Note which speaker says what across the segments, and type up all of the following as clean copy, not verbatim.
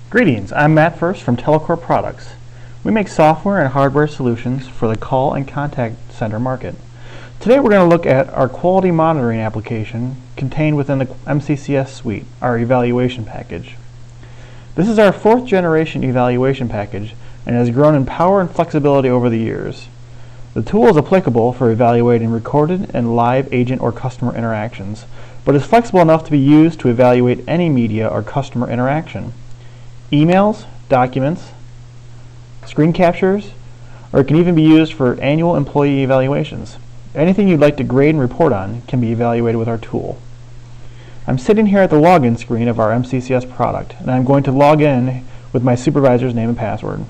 Speaker 1: Greetings, I'm Matt First from Telecorp Products. We make software and hardware solutions for the call and contact center market. Today we're going to look at our quality monitoring application contained within the MCCS suite, our evaluation package. This is our 4th generation evaluation package and has grown in power and flexibility over the years. The tool is applicable for evaluating recorded and live agent or customer interactions, but is flexible enough to be used to evaluate any media or customer interaction. Emails, documents, screen captures, or it can even be used for annual employee evaluations. Anything you'd like to grade and report on can be evaluated with our tool. I'm sitting here at the login screen of our MCCS product, and I'm going to log in with my supervisor's name and password.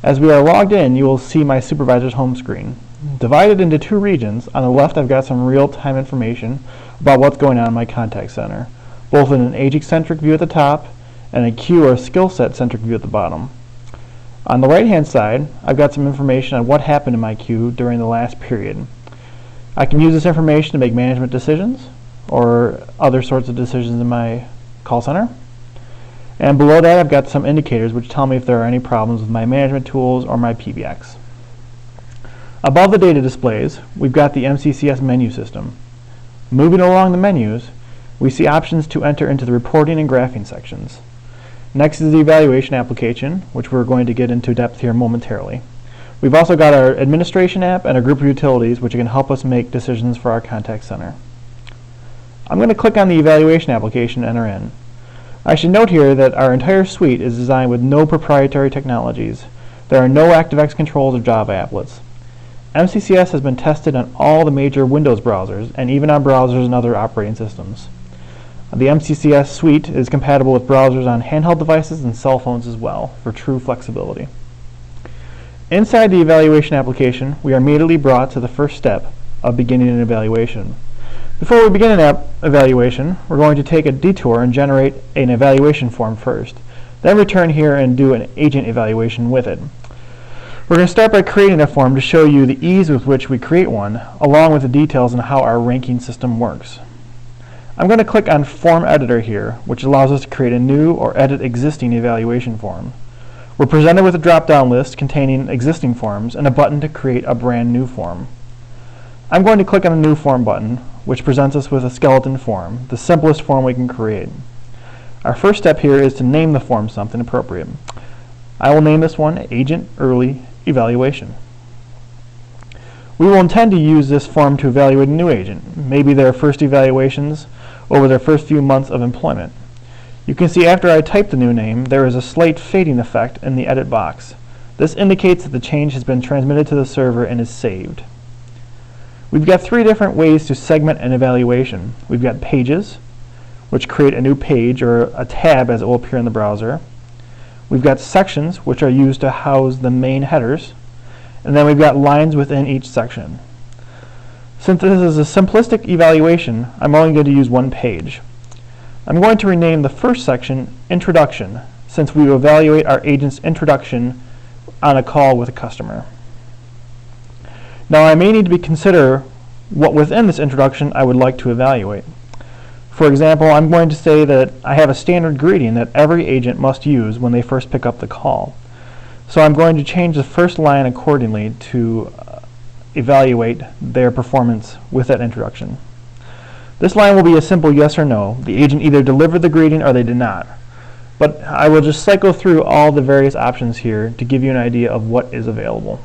Speaker 1: As we are logged in, you will see my supervisor's home screen. Divided into 2 regions, on the left I've got some real-time information about what's going on in my contact center, both in an agent-centric view at the top and a queue or skill set centric view at the bottom. On the right hand side, I've got some information on what happened in my queue during the last period. I can use this information to make management decisions or other sorts of decisions in my call center. And below that I've got some indicators which tell me if there are any problems with my management tools or my PBX. Above the data displays, we've got the MCCS menu system. Moving along the menus, we see options to enter into the reporting and graphing sections. Next is the evaluation application, which we're going to get into depth here momentarily. We've also got our administration app and a group of utilities which can help us make decisions for our contact center. I'm going to click on the evaluation application and enter in. I should note here that our entire suite is designed with no proprietary technologies. There are no ActiveX controls or Java applets. MCCS has been tested on all the major Windows browsers and even on browsers and other operating systems. The MCCS suite is compatible with browsers on handheld devices and cell phones as well for true flexibility. Inside the evaluation application, we are immediately brought to the first step of beginning an evaluation. Before we begin an evaluation, we're going to take a detour and generate an evaluation form first, then return here and do an agent evaluation with it. We're going to start by creating a form to show you the ease with which we create one, along with the details on how our ranking system works. I'm going to click on Form Editor here, which allows us to create a new or edit existing evaluation form. We're presented with a drop-down list containing existing forms and a button to create a brand new form. I'm going to click on the New Form button, which presents us with a skeleton form, the simplest form we can create. Our first step here is to name the form something appropriate. I will name this one Agent Early Evaluation. We will intend to use this form to evaluate a new agent, maybe their first evaluations over their first few months of employment. You can see after I type the new name, there is a slight fading effect in the edit box. This indicates that the change has been transmitted to the server and is saved. We've got 3 different ways to segment an evaluation. We've got pages, which create a new page or a tab as it will appear in the browser. We've got sections, which are used to house the main headers. And then we've got lines within each section. Since this is a simplistic evaluation, I'm only going to use one page. I'm going to rename the first section Introduction, since we will evaluate our agent's introduction on a call with a customer. Now I may need to consider what within this introduction I would like to evaluate. For example, I'm going to say that I have a standard greeting that every agent must use when they first pick up the call. So I'm going to change the first line accordingly to evaluate their performance with that introduction. This line will be a simple yes or no. The agent either delivered the greeting or they did not. But I will just cycle through all the various options here to give you an idea of what is available.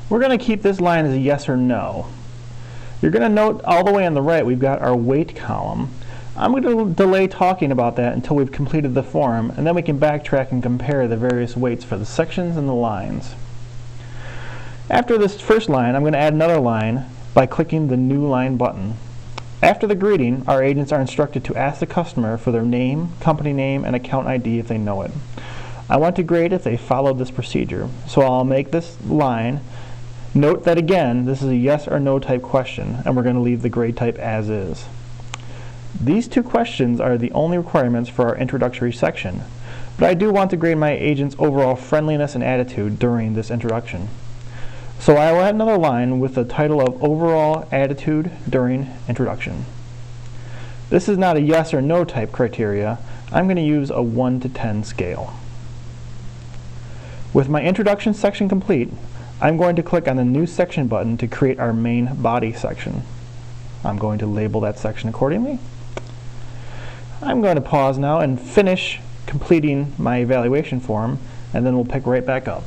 Speaker 1: We're going to keep this line as a yes or no. You're going to note all the way on the right we've got our weight column. I'm going to delay talking about that until we've completed the form, and then we can backtrack and compare the various weights for the sections and the lines. After this first line, I'm going to add another line by clicking the New Line button. After the greeting, our agents are instructed to ask the customer for their name, company name, and account ID if they know it. I want to grade if they followed this procedure, so I'll make this line. Note that again, this is a yes or no type question, and we're going to leave the grade type as is. These 2 questions are the only requirements for our introductory section. but I do want to grade my agent's overall friendliness and attitude during this introduction. So I will add another line with the title of Overall Attitude During Introduction. This is not a yes or no type criteria. I'm going to use a 1 to 10 scale. With my introduction section complete, I'm going to click on the New Section button to create our main body section. I'm going to label that section accordingly. I'm going to pause now and finish completing my evaluation form, and then we'll pick right back up.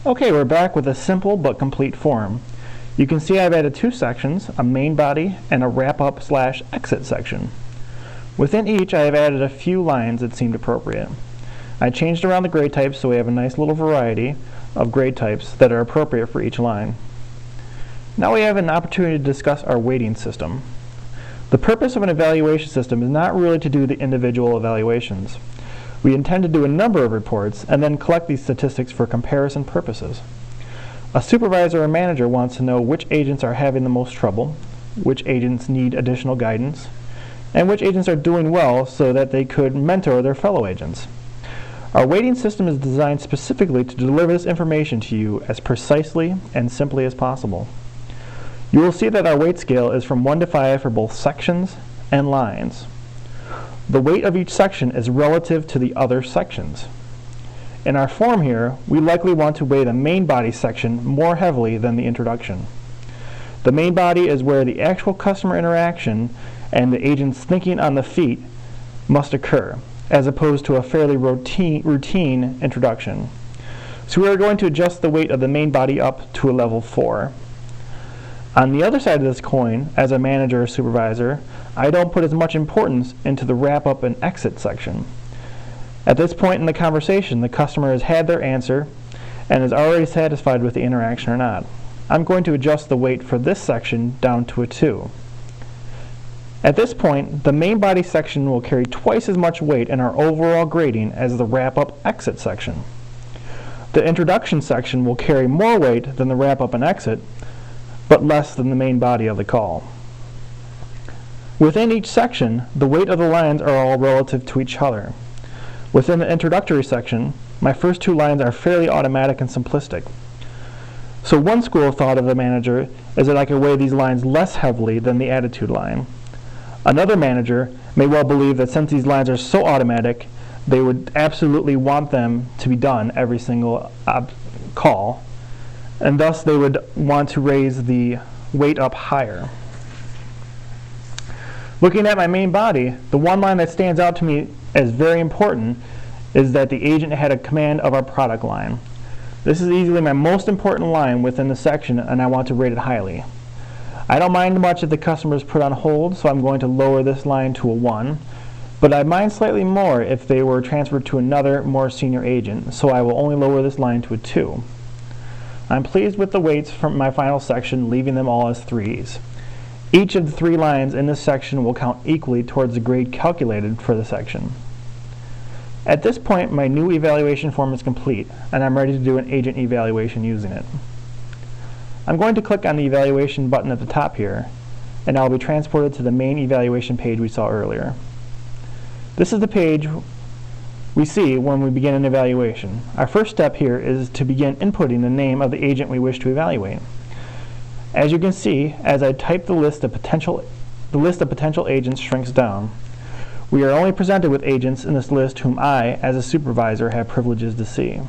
Speaker 1: Okay, we're back with a simple but complete form. You can see I've added 2 sections, a main body and a wrap-up/exit section. Within each, I have added a few lines that seemed appropriate. I changed around the grade types so we have a nice little variety of grade types that are appropriate for each line. Now we have an opportunity to discuss our weighting system. The purpose of an evaluation system is not really to do the individual evaluations. We intend to do a number of reports and then collect these statistics for comparison purposes. A supervisor or manager wants to know which agents are having the most trouble, which agents need additional guidance, and which agents are doing well so that they could mentor their fellow agents. Our weighting system is designed specifically to deliver this information to you as precisely and simply as possible. You will see that our weight scale is from 1 to 5 for both sections and lines. The weight of each section is relative to the other sections. In our form here, we likely want to weigh the main body section more heavily than the introduction. The main body is where the actual customer interaction and the agent's thinking on the feet must occur, as opposed to a fairly routine introduction. So we are going to adjust the weight of the main body up to a level 4. On the other side of this coin, as a manager or supervisor, I don't put as much importance into the wrap-up and exit section. At this point in the conversation, the customer has had their answer and is already satisfied with the interaction or not. I'm going to adjust the weight for this section down to a 2. At this point, the main body section will carry twice as much weight in our overall grading as the wrap-up exit section. The introduction section will carry more weight than the wrap-up and exit, but less than the main body of the call. Within each section, the weight of the lines are all relative to each other. Within the introductory section, my first 2 lines are fairly automatic and simplistic. So one school of thought of the manager is that I could weigh these lines less heavily than the attitude line. Another manager may well believe that since these lines are so automatic, they would absolutely want them to be done every single call, and thus they would want to raise the weight up higher. Looking at my main body, the one line that stands out to me as very important is that the agent had a command of our product line. This is easily my most important line within the section, and I want to rate it highly. I don't mind much if the customer is put on hold, so I'm going to lower this line to a 1, but I mind slightly more if they were transferred to another, more senior agent, so I will only lower this line to a 2. I'm pleased with the weights from my final section, leaving them all as 3s. Each of the 3 lines in this section will count equally towards the grade calculated for the section. At this point, my new evaluation form is complete, and I'm ready to do an agent evaluation using it. I'm going to click on the evaluation button at the top here, and I'll be transported to the main evaluation page we saw earlier. This is the page we see when we begin an evaluation. Our first step here is to begin inputting the name of the agent we wish to evaluate. As you can see, as I type the list of potential agents shrinks down. We are only presented with agents in this list whom I, as a supervisor, have privileges to see.